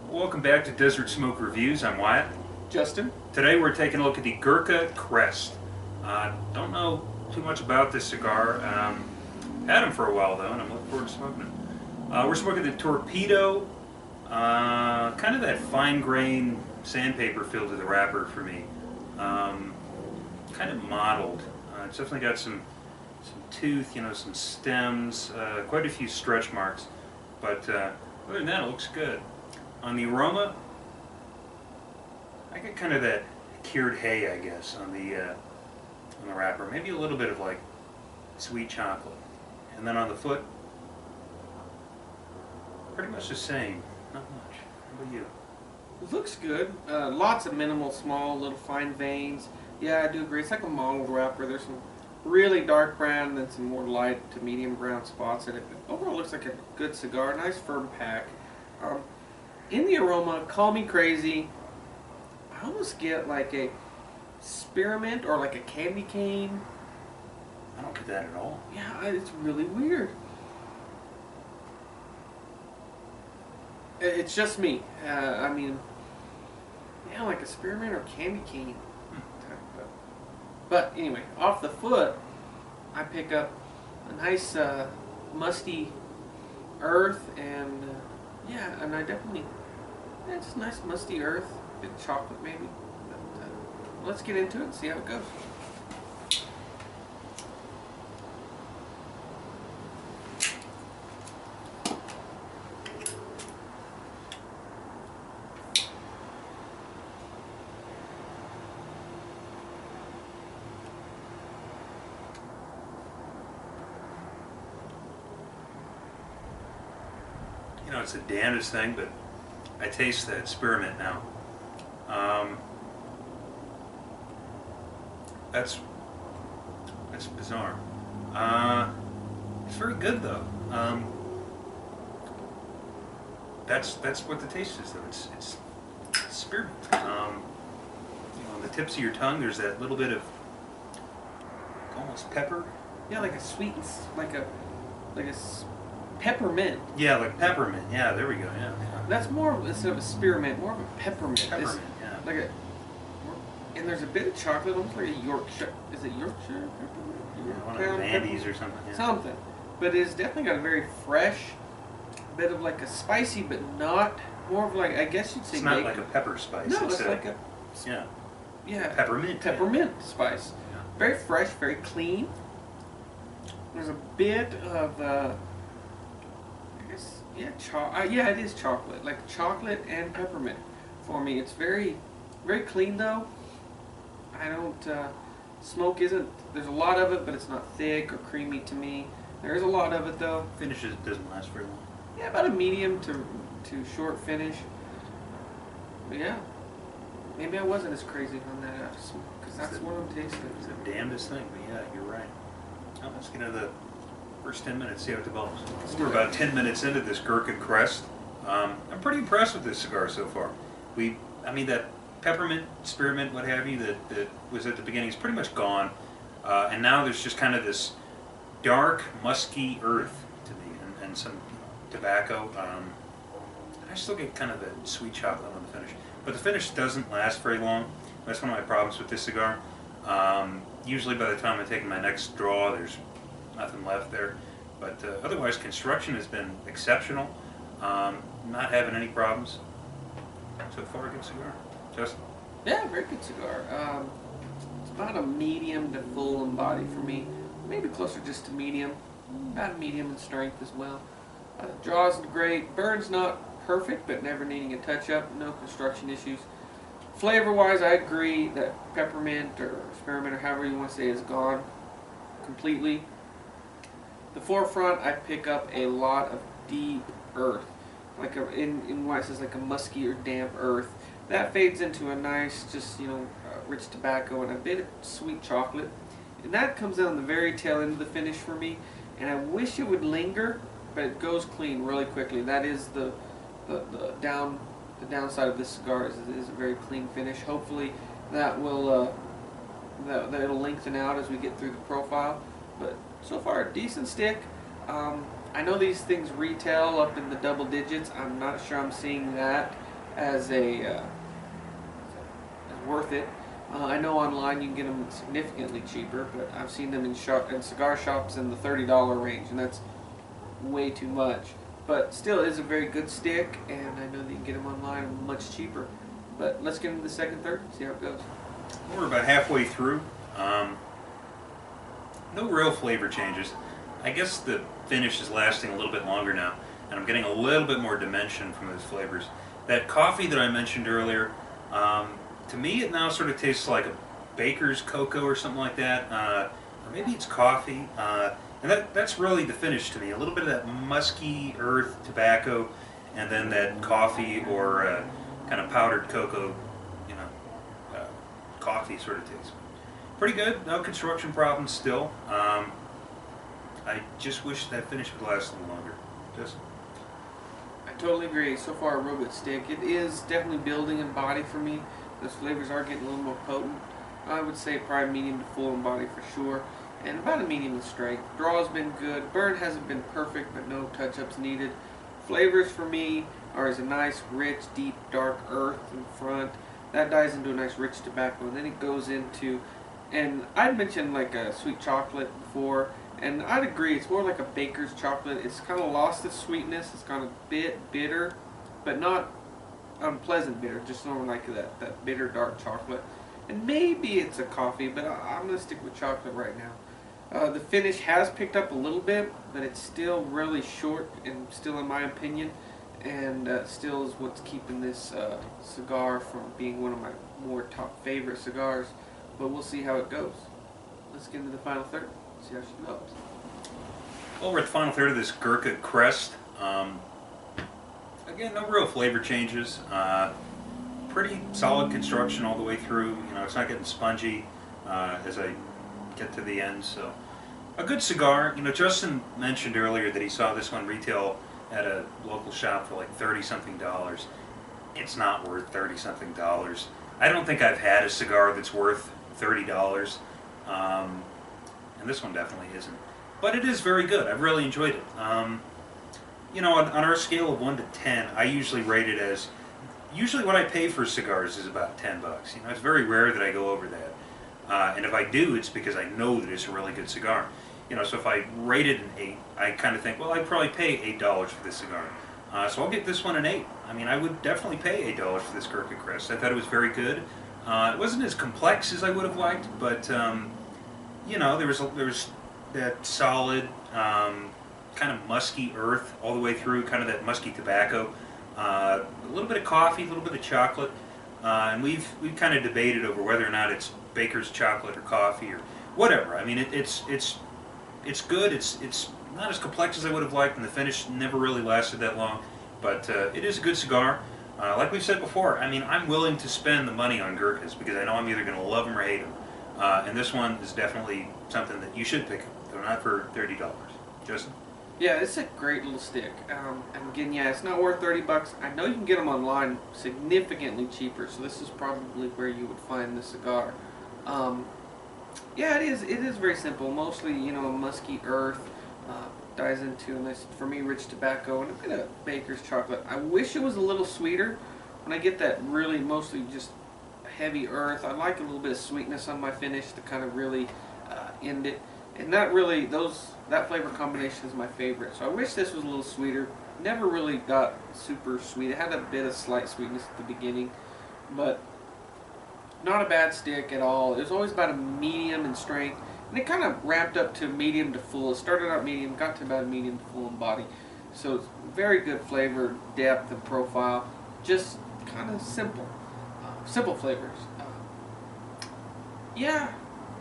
Welcome back to Desert Smoke Reviews. I'm Wyatt. Justin? Today we're taking a look at the Gurkha Crest. Don't know too much about this cigar. Had them for a while though, and I'm looking forward to smoking it. We're smoking the Torpedo, kind of that fine grain sandpaper feel to the wrapper for me. Kind of mottled. It's definitely got some tooth, some stems, quite a few stretch marks. But other than that, it looks good. On the aroma, I get kind of that cured hay, I guess, on the wrapper. Maybe a little bit of like sweet chocolate. And then on the foot, pretty much the same. Not much. How about you? It looks good. Lots of minimal, small, little fine veins. Yeah, I do agree. It's like a mottled wrapper. There's some really dark brown and then some more light to medium brown spots in it. But overall, it looks like a good cigar. Nice firm pack. In the aroma, call me crazy, I almost get like a spearmint or like a candy cane. I don't get that at all. Yeah, it's really weird. It's just me. I mean, yeah, like a spearmint or candy cane. But anyway, off the foot, I pick up a nice musty earth and yeah, and I definitely, yeah, just nice musty earth, bit of chocolate maybe. But, let's get into it and see how it goes. It's the damnedest thing, but I taste that spearmint now. That's bizarre. It's very good though. That's what the taste is though. It's spearmint. On the tips of your tongue, there's that little bit of almost pepper. Yeah, like a sweet, like a peppermint. Yeah, like peppermint. Yeah, there we go. Yeah. That's more of, instead of a spearmint, more of a peppermint. Peppermint. Yeah. Like a, and there's a bit of chocolate, almost like a Yorkshire. Is it Yorkshire peppermint? One of those Andes or something. Yeah. Something, but it's definitely got a very fresh, bit of like a spicy, but not more of like, I guess you'd say. It's not like a pepper spice. No, it's like a. Yeah. Peppermint. Peppermint spice. Yeah. Very fresh, very clean. There's a bit of. Yeah, it is chocolate. Like chocolate and peppermint for me. It's very, very clean though. I don't, smoke isn't, there's a lot of it, but it's not thick or creamy to me. There is a lot of it though. Finishes doesn't last very long. Yeah, about a medium to short finish. But yeah, maybe I wasn't as crazy on that because that's what I'm tasting. It's the damnedest thing, but yeah, you're right. Now let's get into the first 10 minutes, see how it develops. We're about 10 minutes into this Gurkha Crest. I'm pretty impressed with this cigar so far. I mean that peppermint, spearmint, what have you, that was at the beginning is pretty much gone. And now there's just kind of this dark, musky earth to me, and some tobacco. I still get kind of the sweet chocolate on the finish. But the finish doesn't last very long. That's one of my problems with this cigar. Usually by the time I'm taking my next draw, there's nothing left there, but otherwise construction has been exceptional. Not having any problems so far. Good cigar. Justin? Yeah, very good cigar. It's about a medium to full in body for me, maybe closer just to medium, about a medium in strength as well. Draws great, burns not perfect, but never needing a touch up, no construction issues. Flavor wise, I agree that peppermint or spearmint or however you want to say is gone completely. The forefront, I pick up a lot of deep earth, like in what it says like a musky or damp earth. That fades into a nice, just rich tobacco and a bit of sweet chocolate, and that comes out on the very tail end of the finish for me. And I wish it would linger, but it goes clean really quickly. That is the downside of this cigar is it is a very clean finish. Hopefully, that will that it'll lengthen out as we get through the profile. But so far, a decent stick. I know these things retail up in the double digits. I'm not sure I'm seeing that as as worth it. I know online you can get them significantly cheaper, but I've seen them in cigar shops in the $30 range, and that's way too much. But still, it is a very good stick, and I know that you can get them online much cheaper. But let's get into the second third and see how it goes. We're about halfway through. No real flavor changes. I guess the finish is lasting a little bit longer now, and I'm getting a little bit more dimension from those flavors. That coffee that I mentioned earlier, to me it now sort of tastes like a baker's cocoa or something like that, or maybe it's coffee, and that's really the finish to me. A little bit of that musky earth tobacco, and then that coffee or kind of powdered cocoa, you know, coffee sort of taste. Pretty good, no construction problems still. I just wish that finish would last a little longer. Just. I totally agree. So far, a real good stick. It is definitely building in body for me. Those flavors are getting a little more potent. I would say probably medium to full in body for sure, and about a medium in strength. Draw's been good. Burn hasn't been perfect, but no touch-ups needed. Flavors for me are as a nice, rich, deep, dark earth in front. That dies into a nice, rich tobacco, and then it goes into, and I'd mentioned like a sweet chocolate before, and I'd agree, it's more like a baker's chocolate. It's kind of lost its sweetness. It's kind of a bit bitter, but not unpleasant bitter, just sort of like that bitter dark chocolate. And maybe it's a coffee, but I'm going to stick with chocolate right now. The finish has picked up a little bit, but it's still really short, and still in my opinion, and still is what's keeping this cigar from being one of my more top favorite cigars. But we'll see how it goes. Let's get into the final third. See how she develops. Well, we're at the final third of this Gurkha Crest. Again, no real flavor changes. Pretty solid construction all the way through. You know, it's not getting spongy as I get to the end. So, a good cigar. You know, Justin mentioned earlier that he saw this one retail at a local shop for like $30-something. It's not worth $30-something. I don't think I've had a cigar that's worth $30. And this one definitely isn't. But it is very good. I've really enjoyed it. You know, on our scale of 1 to 10, I usually rate it as, usually what I pay for cigars is about $10. You know, it's very rare that I go over that. And if I do, it's because I know that it's a really good cigar. You know, so if I rate it an 8, I kind of think, well, I'd probably pay $8 for this cigar. So I'll get this one an 8. I mean, I would definitely pay $8 for this Gurkha Crest. I thought it was very good. It wasn't as complex as I would have liked, but you know, there was that solid kind of musky earth all the way through, kind of that musky tobacco, a little bit of coffee, a little bit of chocolate, and we've kind of debated over whether or not it's baker's chocolate or coffee or whatever. I mean, it's good. It's not as complex as I would have liked, and the finish never really lasted that long, but it is a good cigar. Like we've said before, I mean, I'm willing to spend the money on Gurkhas because I know I'm either going to love them or hate them. And this one is definitely something that you should pick up. They're not for $30. Justin? Yeah, it's a great little stick. And again, yeah, it's not worth $30. I know you can get them online significantly cheaper, so this is probably where you would find the cigar. Yeah, it is very simple. Mostly, you know, musky earth, dies into a nice, for me, rich tobacco, and a bit of baker's chocolate. I wish it was a little sweeter. When I get that really mostly just heavy earth, I like a little bit of sweetness on my finish to kind of really end it. And that flavor combination is my favorite. So I wish this was a little sweeter. Never really got super sweet. It had a bit of slight sweetness at the beginning, but not a bad stick at all. It was always about a medium in strength, and it kind of ramped up to medium to full. It started out medium, got to about a medium to full in body. So it's very good flavor, depth, and profile. Just kind of simple. Simple flavors. Yeah,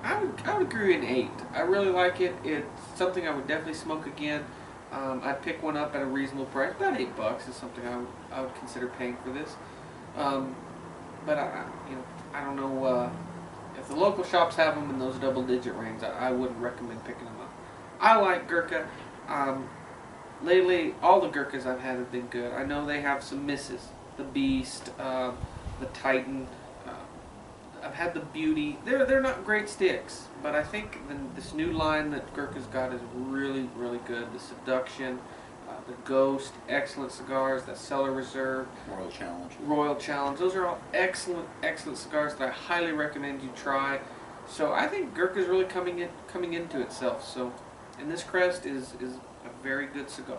I would agree an 8. I really like it. It's something I would definitely smoke again. I'd pick one up at a reasonable price. About $8 is something I would consider paying for this. But I don't know if the local shops have them in those double-digit range. I wouldn't recommend picking them up. I like Gurkha. Lately, all the Gurkhas I've had have been good. I know they have some misses. The Beast, the Titan. I've had the Beauty. They're not great sticks, but I think this new line that Gurkha's got is really, really good. The Seduction, the Ghost, excellent cigars. The Cellar Reserve, Royal Challenge. Royal Challenge. Those are all excellent, excellent cigars that I highly recommend you try. So I think Gurkha is really coming into itself. So, and this Crest is a very good cigar.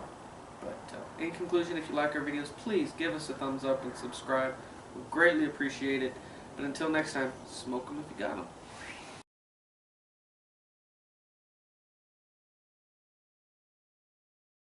But in conclusion, if you like our videos, please give us a thumbs up and subscribe. We greatly appreciate it. And until next time, smoke them if you got them.